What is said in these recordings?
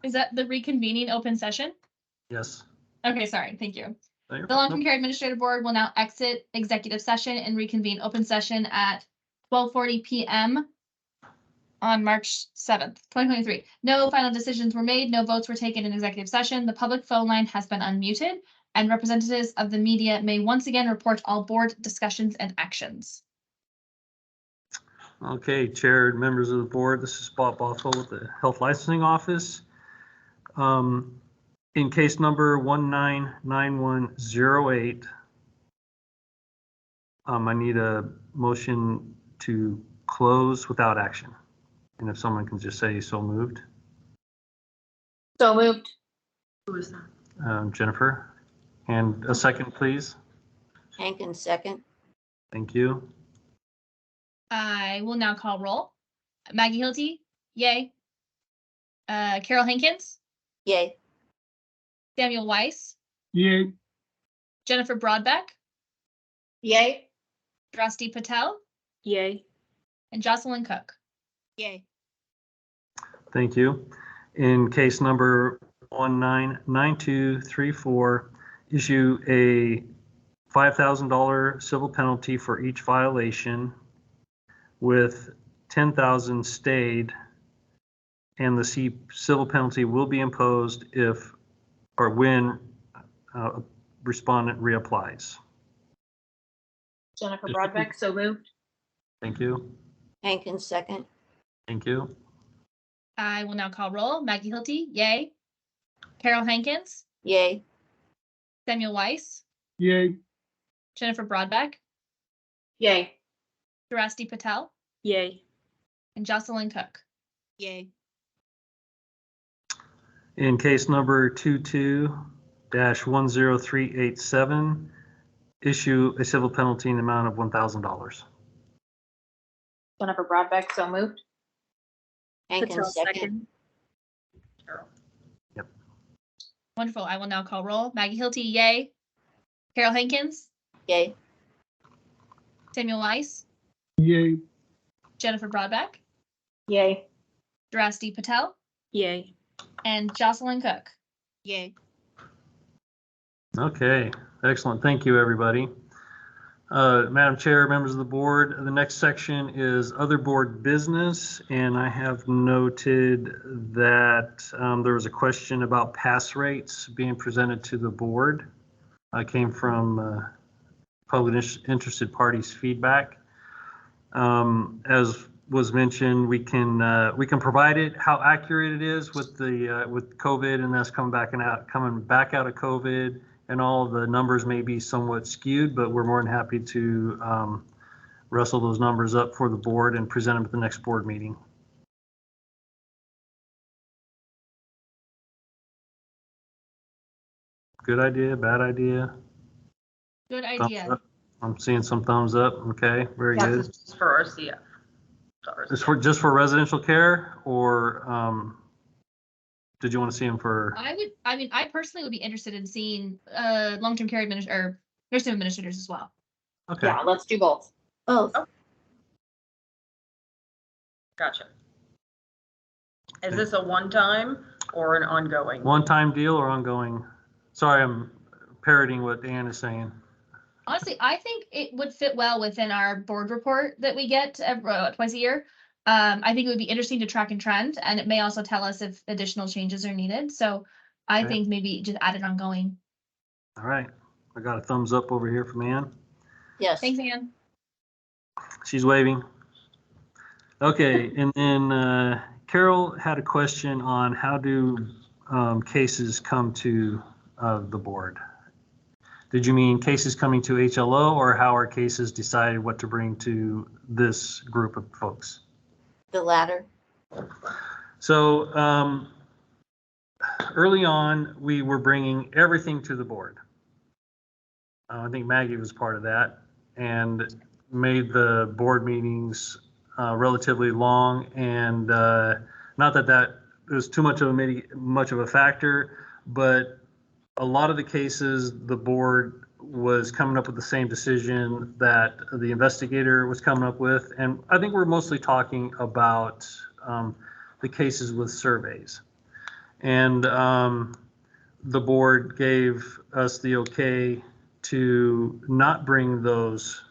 Is that the reconvening open session? Yes. Okay, sorry. Thank you. Nope. The Long-Term Care Administrative Board will now exit executive session and reconvene open session at 12:40 p.m. on March 7th, 2023. No final decisions were made. No votes were taken in executive session. The public phone line has been unmuted, and representatives of the media may once again report all board discussions and actions. Okay, Chair and members of the board, this is Bob Bothell with the Health Licensing Office. In case number 199108, I need a motion to close without action. And if someone can just say so moved. So moved. Who is that? Jennifer. And a second, please. Hankins, second. Thank you. I will now call roll. Maggie Hilty, yay. Carol Hankins, Yay. Samuel Weiss, Yay. Jennifer Broadbeck, Yay. Drasti Patel, Yay. and Jocelyn Cook. Yay. Thank you. In case number 199234, issue a $5,000 civil penalty for each violation with 10,000 stayed, and the civil penalty will be imposed if or when a respondent reapplies. Jennifer Broadbeck, so moved. Thank you. Hankins, second. Thank you. I will now call roll. Maggie Hilty, yay. Carol Hankins, Yay. Samuel Weiss, Yay. Jennifer Broadbeck, Yay. Drasti Patel, Yay. and Jocelyn Cook. Yay. In case number 22-10387, issue a civil penalty in the amount of $1,000. Jennifer Broadbeck, so moved. Hankins, second. Yep. Wonderful. I will now call roll. Maggie Hilty, yay. Carol Hankins, Yay. Samuel Weiss, Yay. Jennifer Broadbeck, Yay. Drasti Patel, Yay. and Jocelyn Cook. Yay. Okay, excellent. Thank you, everybody. Madam Chair, members of the board, the next section is other board business, and I have noted that there was a question about pass rates being presented to the board. It came from public interested parties' feedback. As was mentioned, we can provide it how accurate it is with the with COVID, and that's coming back out of COVID. And all of the numbers may be somewhat skewed, but we're more than happy to wrestle those numbers up for the board and present them at the next board meeting. Good idea, bad idea? Good idea. I'm seeing some thumbs up. Okay, very good. Just for RCF. Just for residential care, or did you want to see them for? I personally would be interested in seeing long-term care or nursing administrators as well. Okay. Yeah, let's do both. Both. Oh. Gotcha. Is this a one-time or an ongoing? One-time deal or ongoing? Sorry, I'm parroting what Ann is saying. Honestly, I think it would fit well within our board report that we get twice a year. I think it would be interesting to track and trend, and it may also tell us if additional changes are needed. So I think maybe just add it ongoing. All right. I got a thumbs up over here from Ann. Yes. Thanks, Ann. She's waving. Okay, and then Carol had a question on how do cases come to the board? Did you mean cases coming to HLO, or how are cases decided what to bring to this group of folks? The latter. So early on, we were bringing everything to the board. I think Maggie was part of that and made the board meetings relatively long, and not that was too much of a factor, but a lot of the cases the board was coming up with the same decision that the investigator was coming up with, and I think we're mostly talking about the cases with surveys. And the board gave us the okay to not bring those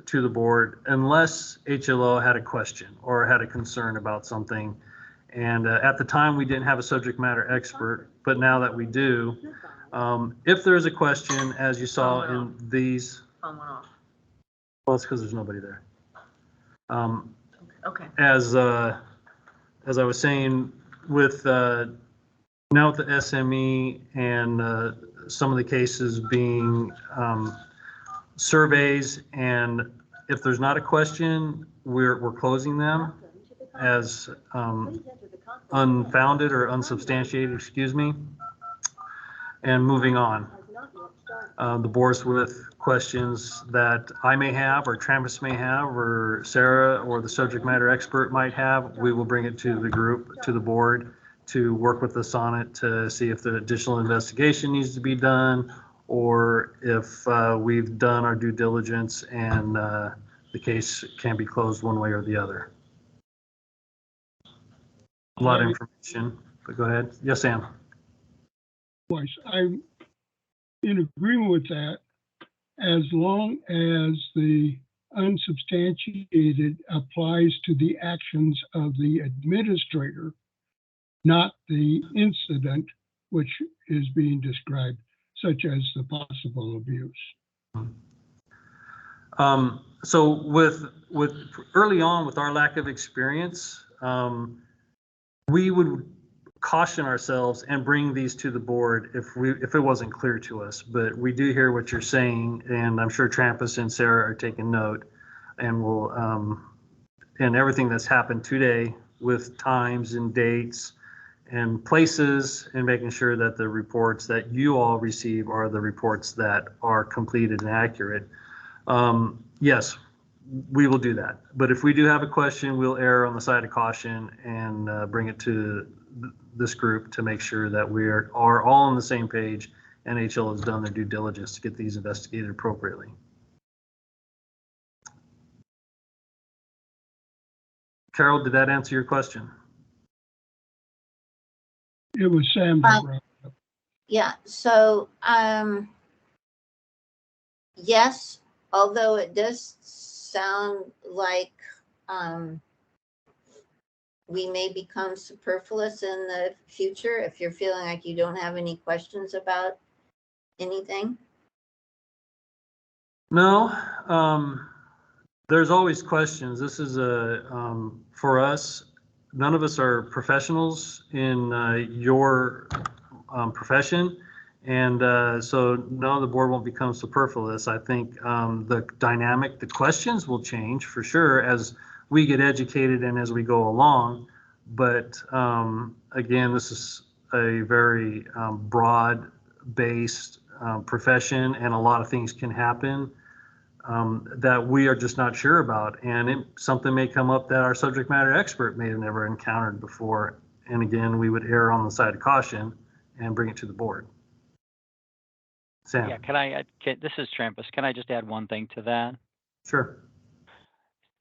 to the board unless HLO had a question or had a concern about something. And at the time, we didn't have a subject matter expert, but now that we do, if there's a question, as you saw in these, Phone went off. well, it's because there's nobody there. Okay. As I was saying, with now with the SME and some of the cases being surveys, and if there's not a question, we're closing them as unfounded or unsubstantiated, excuse me, and moving on. The boards with questions that I may have, or Travis may have, or Sarah or the subject matter expert might have, we will bring it to the group, to the board, to work with us on it to see if the additional investigation needs to be done, or if we've done our due diligence and the case can be closed one way or the other. A lot of information, but go ahead. Yes, Sam. Voice. I'm in agreement with that as long as the unsubstantiated applies to the actions of the administrator, not the incident which is being described, such as the possible abuse. So with early on, with our lack of experience, we would caution ourselves and bring these to the board if it wasn't clear to us. But we do hear what you're saying, and I'm sure Trampus and Sarah are taking note, and will and everything that's happened today with times and dates and places, and making sure that the reports that you all receive are the reports that are completed and accurate. Yes, we will do that. But if we do have a question, we'll err on the side of caution and bring it to this group to make sure that we are all on the same page, and HL has done their due diligence to get these investigated appropriately. Carol, did that answer your question? It was Sam that brought it up. Yeah, so, yes, although it does sound like, we may become superfluous in the future if you're feeling like you don't have any questions about anything. No, there's always questions. This is for us, none of us are professionals in your profession. And so no, the board won't become superfluous. I think the dynamic, the questions will change for sure as we get educated and as we go along. But again, this is a very broad-based profession, and a lot of things can happen that we are just not sure about. And something may come up that our subject matter expert may have never encountered before. And again, we would err on the side of caution and bring it to the board. Sam? Yeah, this is Trampus. Can I just add one thing to that? Sure.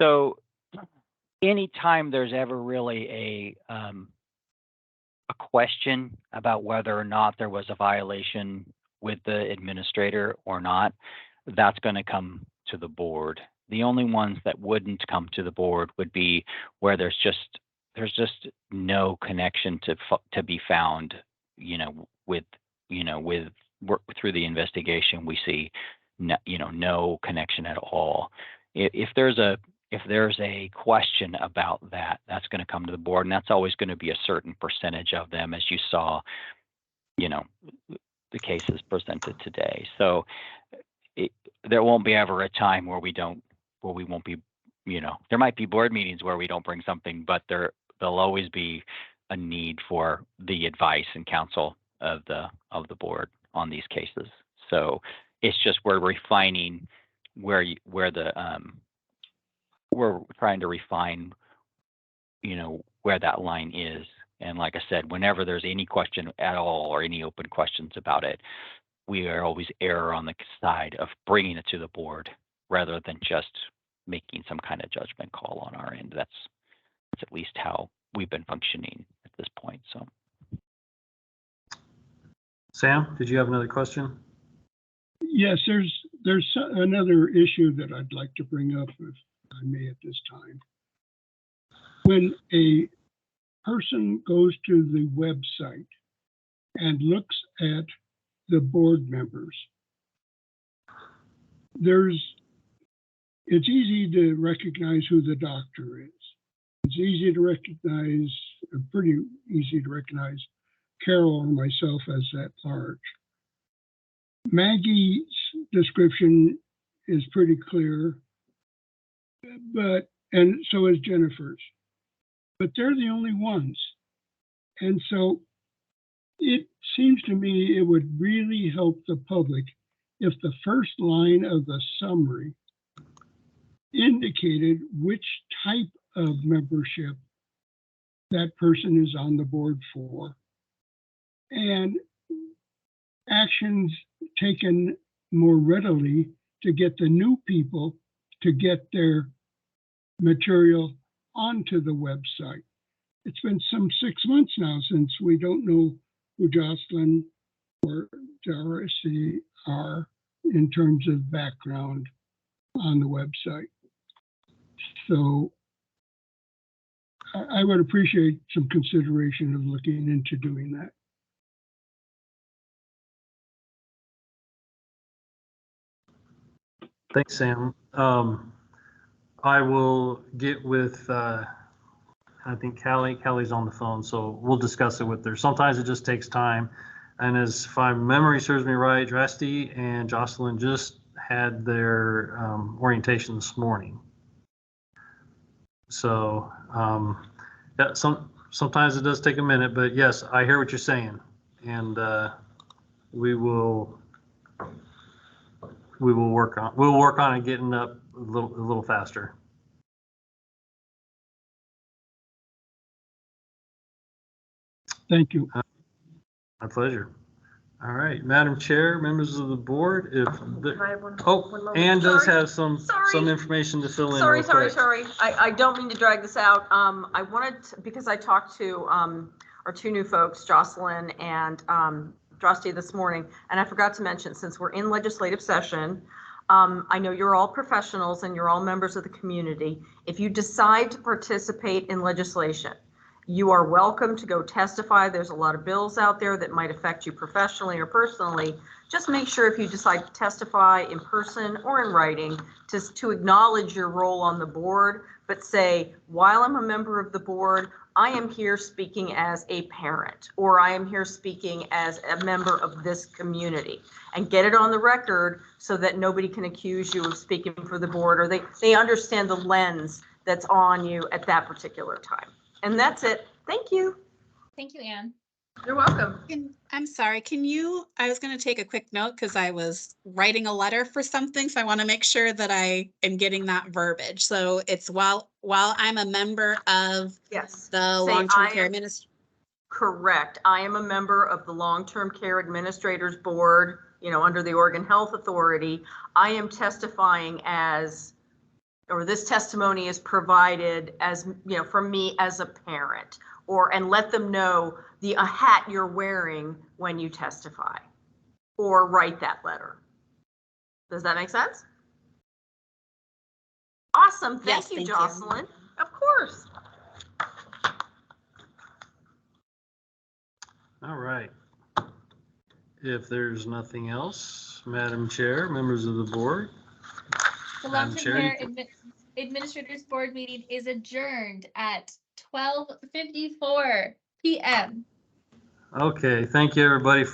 So anytime there's ever really a question about whether or not there was a violation with the administrator or not, that's going to come to the board. The only ones that wouldn't come to the board would be where there's just no connection to be found, with work through the investigation. We see no connection at all. If there's a question about that, that's going to come to the board, and that's always going to be a certain percentage of them, as you saw, the cases presented today. So there won't be ever a time where we won't be, there might be board meetings where we don't bring something, but there'll always be a need for the advice and counsel of the board on these cases. So it's just we're refining we're trying to refine, where that line is. And like I said, whenever there's any question at all or any open questions about it, we are always err on the side of bringing it to the board rather than just making some kind of judgment call on our end. That's at least how we've been functioning at this point. So. Sam, did you have another question? Yes, there's another issue that I'd like to bring up, if I may, at this time. When a person goes to the website and looks at the board members, it's easy to recognize who the doctor is. It's easy to recognize, pretty easy to recognize Carol or myself as at large. Maggie's description is pretty clear, and so is Jennifer's. But they're the only ones. And so it seems to me it would really help the public if the first line of the summary indicated which type of membership that person is on the board for, and actions taken more readily to get the new people to get their material onto the website. It's been some 6 months now since we don't know who Jocelyn or Darcy are in terms of background on the website. So I would appreciate some consideration of looking into doing that. Thanks, Sam. I will get with, I think Callie's on the phone, so we'll discuss it with her. Sometimes it just takes time. And as if my memory serves me right, Drasty and Jocelyn just had their orientation this morning. So yeah, sometimes it does take a minute, but yes, I hear what you're saying. And we will work on it getting up a little faster. Thank you. My pleasure. All right, Madam Chair, members of the board, if Can I have one moment? Ann does Sorry. have some Sorry. information to fill in. Sorry. real quick. I don't mean to drag this out. I wanted to, because I talked to our two new folks, Jocelyn and Drusty this morning, and I forgot to mention, since we're in legislative session, I know you're all professionals and you're all members of the community. If you decide to participate in legislation, you are welcome to go testify. There's a lot of bills out there that might affect you professionally or personally. Just make sure if you decide to testify in person or in writing to acknowledge your role on the board, but say, while I'm a member of the board, I am here speaking as a parent, or I am here speaking as a member of this community, and get it on the record so that nobody can accuse you of speaking for the board, or they understand the lens that's on you at that particular time. And that's it. Thank you. Thank you, Anne. You're welcome. I'm sorry, I was going to take a quick note because I was writing a letter for something, so I want to make sure that I am getting that verbiage. So it's while I'm a member of Yes. the Say, long-term care ministry. Correct. I am a member of the Long-Term Care Administrators Board, under the Oregon Health Authority. I am testifying as, or this testimony is provided as, from me as a parent, and let them know the hat you're wearing when you testify or write that letter. Does that make sense? Awesome. Thank Yes, you, thank you. Jocelyn. Of course. All right. If there's nothing else, Madam Chair, members of the board. The Madam long-term Chair, care administrators board meeting is adjourned at 12:54 p.m. Okay, thank you, everybody, for